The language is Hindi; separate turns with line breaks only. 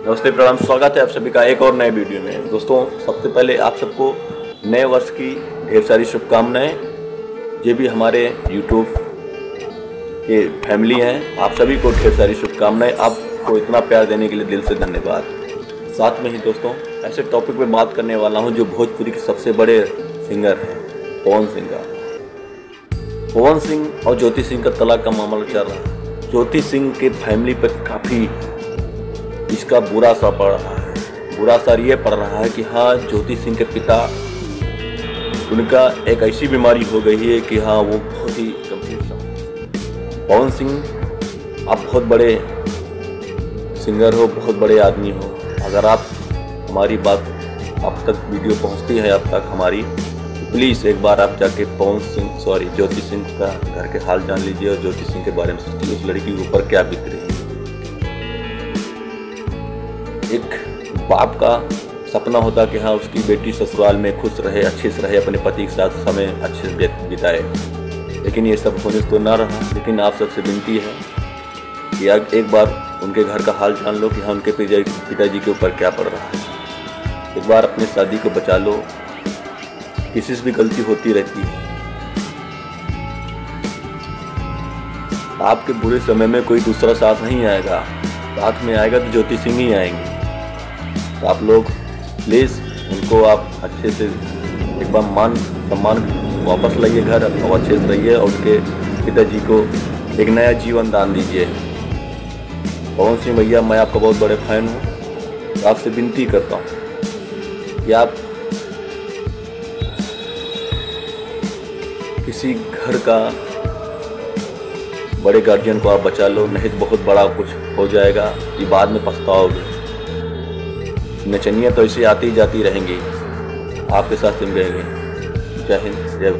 नमस्ते, प्रणाम, स्वागत है आप सभी का एक और नए वीडियो में। दोस्तों, सबसे पहले आप सबको नए वर्ष की ढेर सारी शुभकामनाएं। ये भी हमारे YouTube के फैमिली हैं, आप सभी को ढेर सारी शुभकामनाएं। आपको इतना प्यार देने के लिए दिल से धन्यवाद। साथ में ही दोस्तों, ऐसे टॉपिक पे बात करने वाला हूं जो भोजपुरी के सबसे बड़े सिंगर हैं, पवन सिंह का। पवन सिंह और ज्योति सिंह का तलाक का मामला चल रहा है। ज्योति सिंह के फैमिली पर काफ़ी इसका बुरा असर पड़ रहा है। बुरा असर ये पड़ रहा है कि हाँ, ज्योति सिंह के पिता, उनका एक ऐसी बीमारी हो गई है कि हाँ, वो बहुत ही गंभीर समस्या। पवन सिंह, आप बहुत बड़े सिंगर हो, बहुत बड़े आदमी हो। अगर आप हमारी बात आप तक वीडियो पहुंचती है अब तक हमारी, तो प्लीज़ एक बार आप जाके ज्योति सिंह का घर के हाल जान लीजिए और ज्योति सिंह के बारे में सोचिए, उस लड़की के ऊपर क्या बीत रही है। एक बाप का सपना होता कि हाँ, उसकी बेटी ससुराल में खुश रहे, अच्छे से रहे, अपने पति के साथ समय अच्छे से बिताए, लेकिन ये सब होने तो ना रहा। लेकिन आप सबसे विनती है कि एक बार उनके घर का हाल जान लो कि हाँ, उनके पिताजी के ऊपर क्या पड़ रहा है। एक बार अपनी शादी को बचा लो, किसी से भी गलती होती रहती है। आपके बुरे समय में कोई दूसरा साथ नहीं आएगा, साथ में आएगा तो ज्योति सिंह ही आएंगे। तो आप लोग प्लीज़ उनको आप अच्छे से एक बार मान सम्मान वापस लाइए घर, और अच्छे से रहिए और उनके पिताजी को एक नया जीवन दान दीजिए। पवन सिंह भैया, मैं आपका बहुत बड़े फैन हूँ, तो आपसे विनती करता हूँ कि आप किसी घर का बड़े गार्जियन को आप बचा लो, नहीं तो बहुत बड़ा कुछ हो जाएगा कि बाद में पछताओगे। नचनियाँ तो ऐसे आती जाती रहेंगी, आपके साथ सिम रहेंगे। जय हिंद, जय